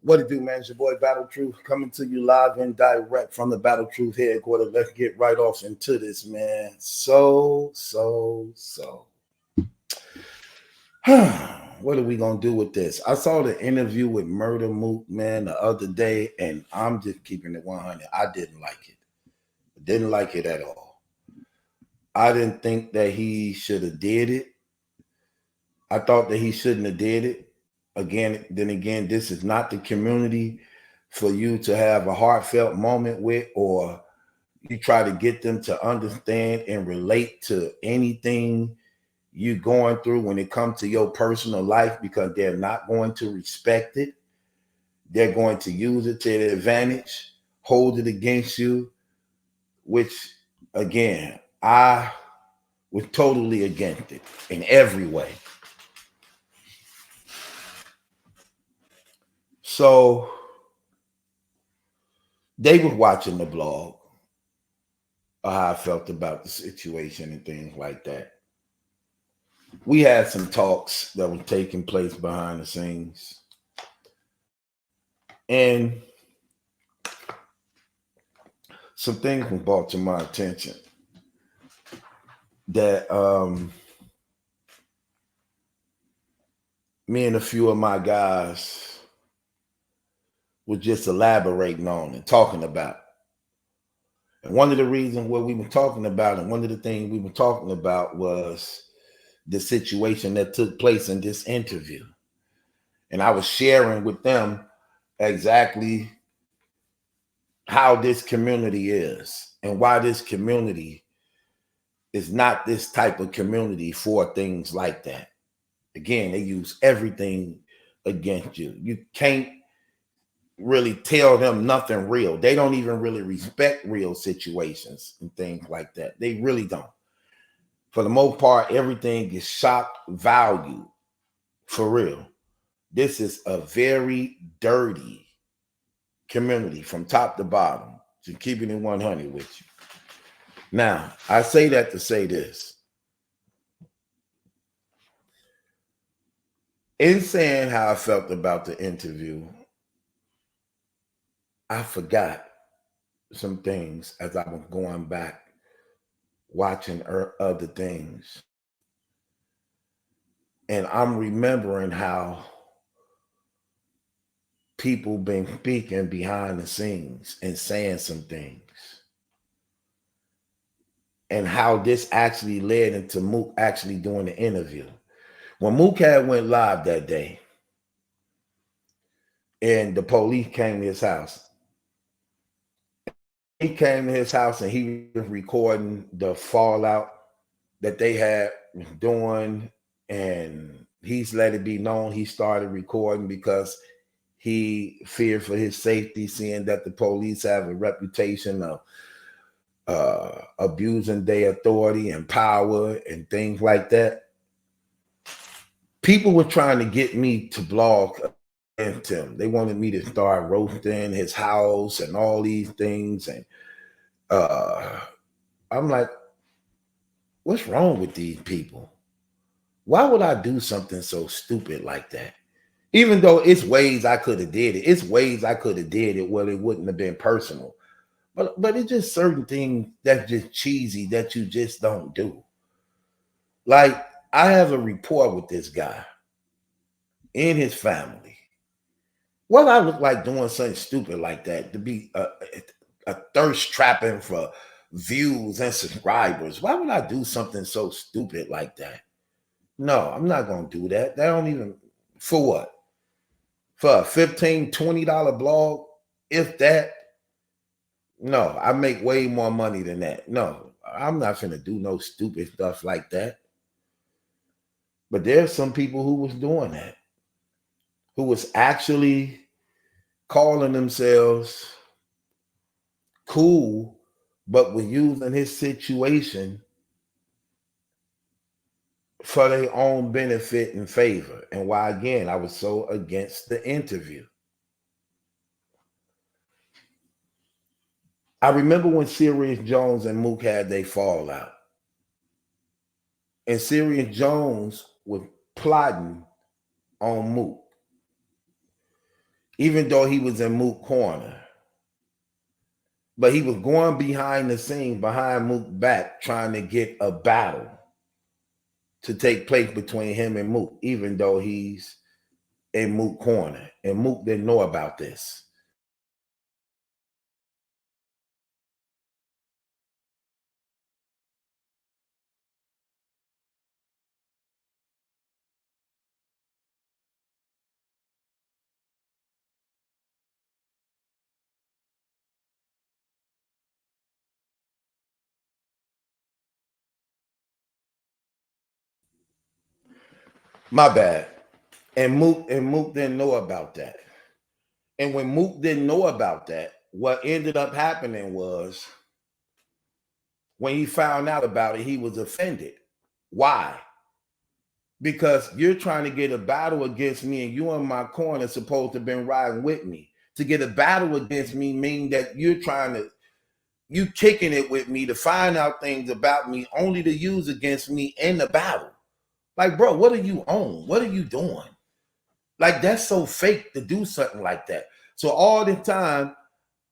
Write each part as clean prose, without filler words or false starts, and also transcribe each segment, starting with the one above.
What it do, man? It's your boy Battle Truth coming to you live and direct from the Battle Truth headquarters. Let's get right off into this, man. What are we gonna do with this? I saw the interview with Murder Mook, man, the other day, and I'm just keeping it 100. I didn't like it. Didn't like it at all. I didn't think that he should have did it. I thought that he shouldn't have did it. Again, this is not the community for you to have a heartfelt moment with, or you try to get them to understand and relate to anything you're going through when it comes to your personal life, because they're not going to respect it. They're going to use it to their advantage, hold it against you, which, again, I was totally against it in every way. So they were watching the blog, how I felt about the situation and things like that. We had some talks that were taking place behind the scenes. And some things were brought to my attention that me and a few of my guys were just elaborating on and talking about. And one of the reasons what we were talking about, and one of the things we were talking about, was the situation that took place in this interview. And I was sharing with them exactly how this community is and why this community is not this type of community for things like that. Again, they use everything against you. You can't really tell them nothing real. They don't even really respect real situations and things like that. They really don't. For the most part, everything is shock value, for real. This is a very dirty community from top to bottom, to keeping it 100 with you. Now, I say that to say this. In saying how I felt about the interview, I forgot some things as I was going back, watching other things. And I'm remembering how people been speaking behind the scenes and saying some things. And how this actually led into Mook actually doing the interview. When Mook had went live that day, and the police came to his house, he came to his house and he was recording the fallout that they had doing, and he's let it be known he started recording because he feared for his safety, seeing that the police have a reputation of abusing their authority and power and things like that. People were trying to get me to blog against him. They wanted me to start roasting his house and all these things. And I'm like, what's wrong with these people? Why would I do something so stupid like that? Even though it's ways I could have did it. It's ways I could have did it where it wouldn't have been personal. But it's just certain things that's just cheesy that you just don't do. Like, I have a rapport with this guy and his family. What I look like doing something stupid like that, to be a thirst trapping for views and subscribers? Why would I do something so stupid like that? No, I'm not going to do that. They don't even, for what? For a $15, $20 blog, if that? No, I make way more money than that. No, I'm not going to do no stupid stuff like that. But there's some people who was doing that, who was actually calling themselves cool, but were using his situation for their own benefit and favor. And why, again, I was so against the interview. I remember when Serious Jones and Mook had their fallout. And Serious Jones was plotting on Mook. even though he was in Mook corner. But he was going behind the scenes, behind Mook back, trying to get a battle to take place between him and Mook, even though he's in Mook corner. And Mook didn't know about this. My bad. And Mook didn't know about that. And when Mook didn't know about that, what ended up happening was when he found out about it, he was offended. Why? Because you're trying to get a battle against me and you in my corner supposed to have been riding with me. To get a battle against me mean that you kicking it with me to find out things about me only to use against me in the battle. Like, bro, what are you on? What are you doing? Like, that's so fake to do something like that. So all the time,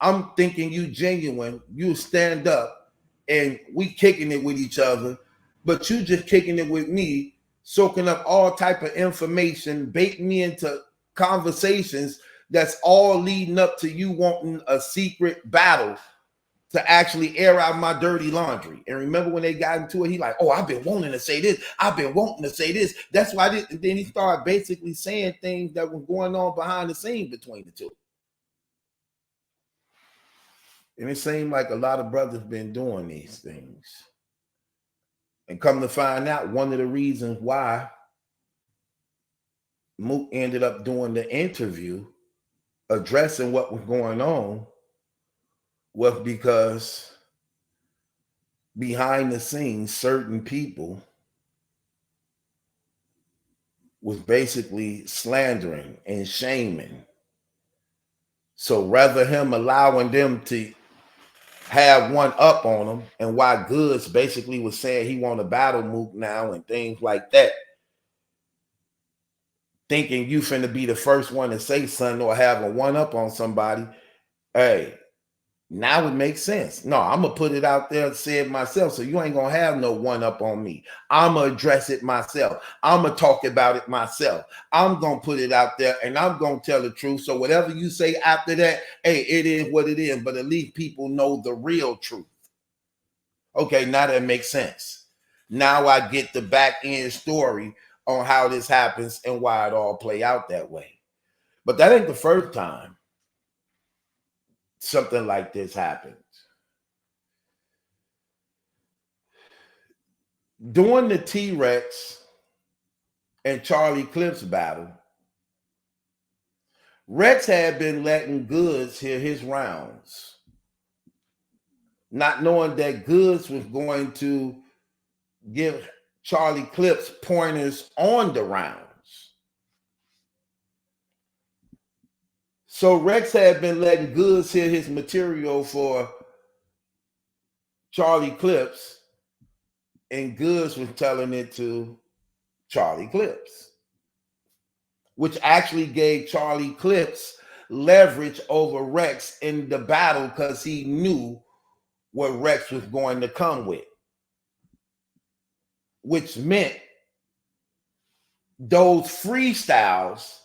I'm thinking you genuine, you stand up and we kicking it with each other, but you just kicking it with me, soaking up all type of information, baiting me into conversations that's all leading up to you wanting a secret battle to actually air out my dirty laundry. And remember when they got into it, he like, oh, I've been wanting to say this. I've been wanting to say this. That's why and then he started basically saying things that were going on behind the scenes between the two. And it seemed like a lot of brothers been doing these things. And come to find out, one of the reasons why Mook ended up doing the interview addressing what was going on was because behind the scenes, certain people was basically slandering and shaming. So rather him allowing them to have one up on him, and why Goodz basically was saying he want to battle Mook now and things like that, thinking you finna be the first one to say something or have a one up on somebody. Hey, now it makes sense. No, I'm gonna put it out there and say it myself. So you ain't gonna have no one up on me. I'm gonna address it myself. I'm gonna talk about it myself. I'm gonna put it out there and I'm gonna tell the truth. So whatever you say after that, hey, it is what it is. But at least people know the real truth. Okay, now that makes sense. Now I get the back end story on how this happens and why it all play out that way. But that ain't the first time something like this happened. During the T-Rex and Charlie Clips battle, Rex had been letting Goodz hear his rounds, not knowing that Goodz was going to give Charlie Clips pointers on the rounds. So Rex had been letting Goodz hear his material for Charlie Clips, and Goodz was telling it to Charlie Clips, which actually gave Charlie Clips leverage over Rex in the battle because he knew what Rex was going to come with, which meant those freestyles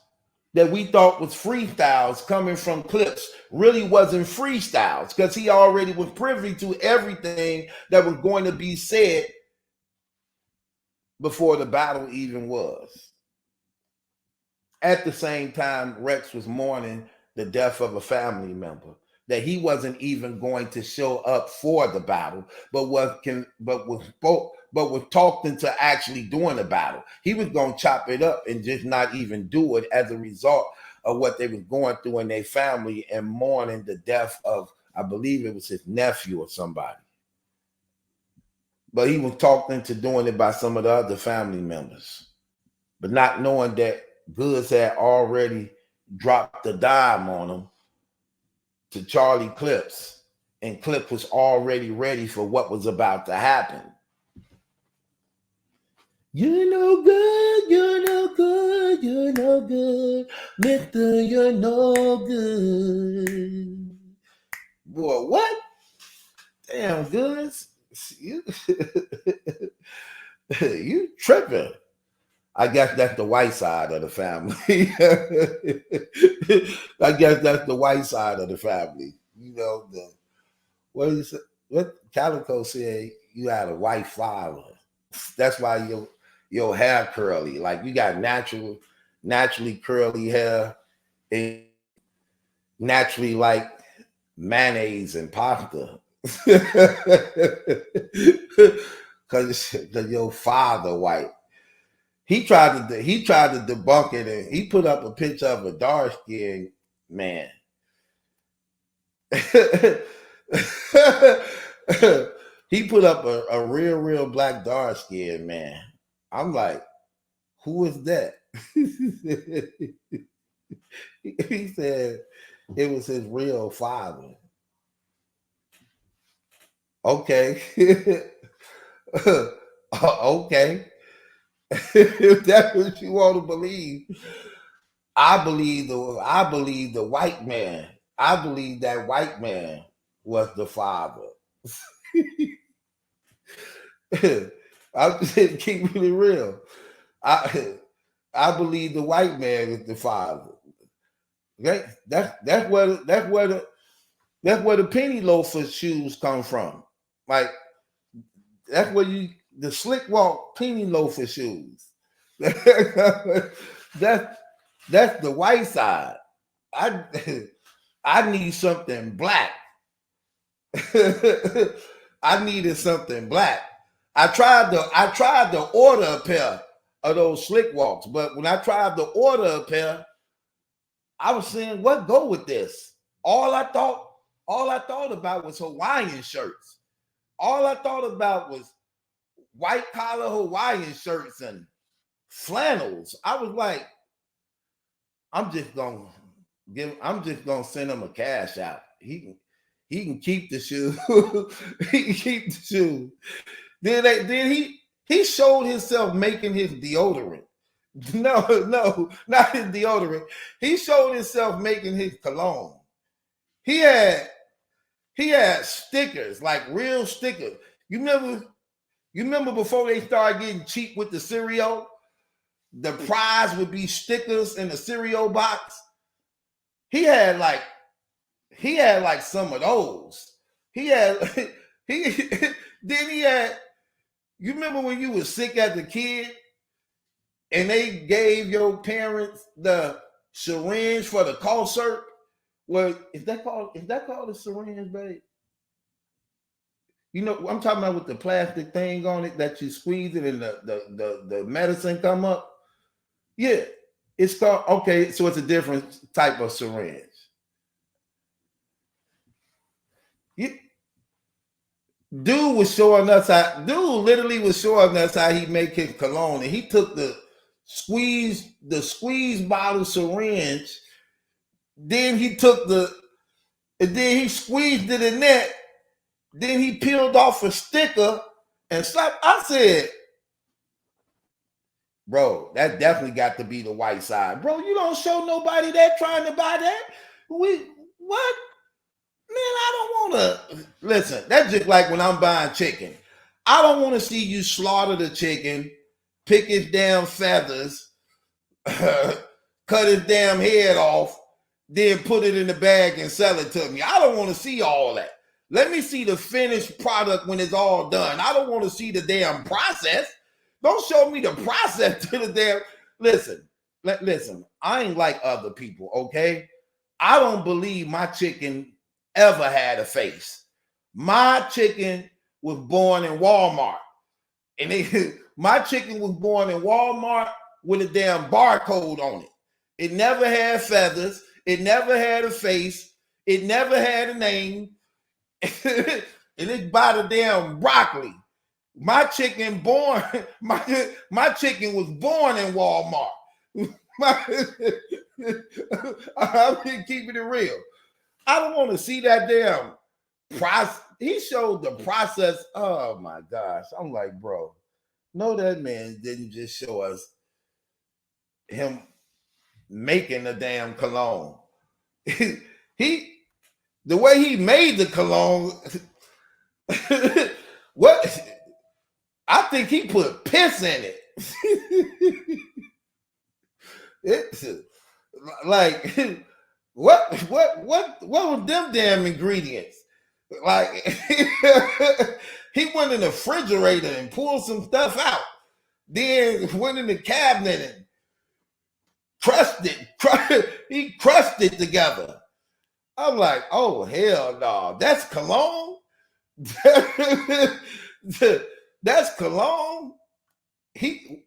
that we thought was freestyles coming from Clips really wasn't freestyles because he already was privy to everything that was going to be said before the battle even was. At the same time, Rex was mourning the death of a family member that he wasn't even going to show up for the battle, but was talked into actually doing the battle. He was going to chop it up and just not even do it as a result of what they was going through in their family and mourning the death of, I believe it was his nephew or somebody. But he was talked into doing it by some of the other family members, but not knowing that Goodz had already dropped the dime on him to Charlie Clips, and Clips was already ready for what was about to happen. You're no good, you're no good, you're no good. Mister, you're no good. Boy, what? Damn, Goods. You, you tripping. I guess that's the white side of the family. I guess that's the white side of the family. You know, what is it? What Calico said, you had a white father. That's why your hair curly. Like you got naturally curly hair and naturally like mayonnaise and pasta. Cause your father white. He tried to debunk it, and he put up a picture of a dark skinned man. He put up a real black dark skinned man. I'm like, who is that? He said it was his real father. Okay. Okay. If that's what you want to believe, I believe the white man. I believe that white man was the father. I'm just keeping it real. I believe the white man is the father. Okay? That's where the penny loafer shoes come from. Like that's where the slick walk penny loafer shoes. that's the white side. I need something black. I needed something black. I tried to order a pair of those slick walks, but when I tried to order a pair, I was saying, what go with this? All I thought about was Hawaiian shirts. All I thought about was white collar Hawaiian shirts and flannels. I was like, I'm just gonna send him a cash out. He can keep the shoe. He can keep the shoe. Then he showed himself making his deodorant. No, not his deodorant. He showed himself making his cologne. He had stickers, like real stickers. You remember before they started getting cheap with the cereal? The prize would be stickers in the cereal box. He had like some of those. He had you remember when you were sick as a kid and they gave your parents the syringe for the cough syrup? Well, is that called a syringe, babe? You know, I'm talking about with the plastic thing on it that you squeeze it and the medicine come up. Yeah, it's called, okay, so it's a different type of syringe. Dude literally was showing us how he make his cologne, and he took the squeeze bottle syringe, then he squeezed it in there, then he peeled off a sticker and slapped. I said, bro, that definitely got to be the white side. Bro, you don't show nobody that trying to buy that. What? Man, I don't want to. Listen, that's just like when I'm buying chicken. I don't want to see you slaughter the chicken, pick its damn feathers, cut its damn head off, then put it in the bag and sell it to me. I don't want to see all that. Let me see the finished product when it's all done. I don't want to see the damn process. Don't show me the process to the damn. Listen, I ain't like other people, okay? I don't believe my chicken ever had a face. My chicken was born in Walmart. And my chicken was born in Walmart with a damn barcode on it. It never had feathers. It never had a face. It never had a name. And it's by the damn broccoli. My chicken was born in Walmart. I'm keeping it real. I don't want to see that damn process. He showed the process. Oh my gosh. I'm like, bro, no, that man didn't just show us him making the damn cologne. The way he made the cologne, what? I think he put piss in it. It's like what was them damn ingredients? Like he went in the refrigerator and pulled some stuff out, then went in the cabinet and crushed it. He crushed it together. I'm like, oh hell no, that's cologne. That's cologne. He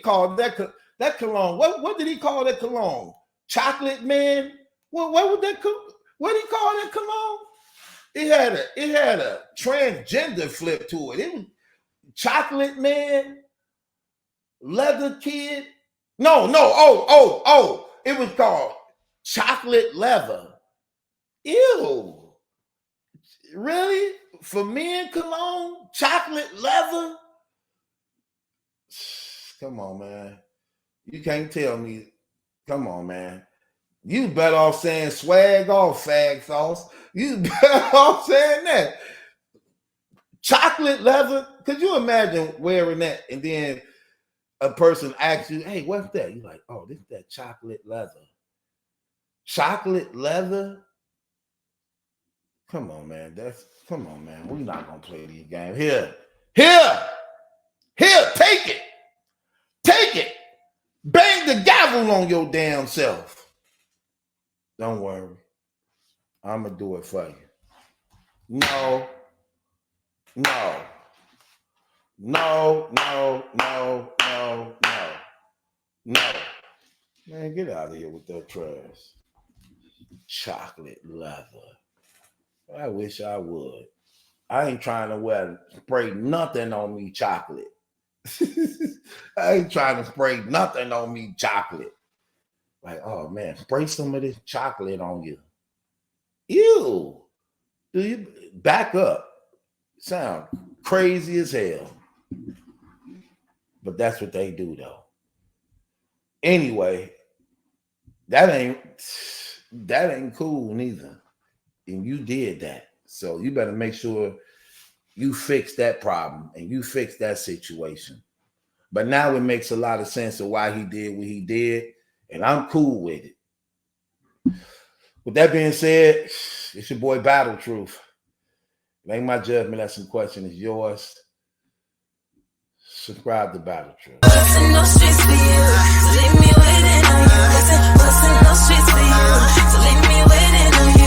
called that cologne. What did he call that cologne? Chocolate man. What would that? What did he call that cologne? It had a transgender flip to it. It was chocolate man, leather kid. No. Oh. It was called chocolate leather. Ew. Really? For men cologne? Chocolate leather? Come on, man. You can't tell me. Come on, man. You better off saying swag off, fag sauce. You better off saying that. Chocolate leather? Could you imagine wearing that and then a person asks you, hey, what's that? You're like, oh, this is that chocolate leather. Chocolate leather? Come on, man. Come on, man. We're not gonna play these games. Here, take it. Take it. Bang the gavel on your damn self. Don't worry. I'm gonna do it for you. No. Man, get out of here with that trash. Chocolate leather. I wish I would. I ain't trying to spray nothing on me chocolate. I ain't trying to spray nothing on me chocolate. Like, oh man, spray some of this chocolate on you. Ew. Do you back up? Sound crazy as hell. But that's what they do though. Anyway, that ain't cool neither. And you did that. So you better make sure you fix that problem and you fix that situation. But now it makes a lot of sense of why he did what he did. And I'm cool with it. With that being said, it's your boy Battle Truth. It ain't my judgment. That's some question. It's yours. Subscribe to Battle Truth. No streets for you. So leave me waiting on you. Listen, no streets for you. So leave me waiting on you.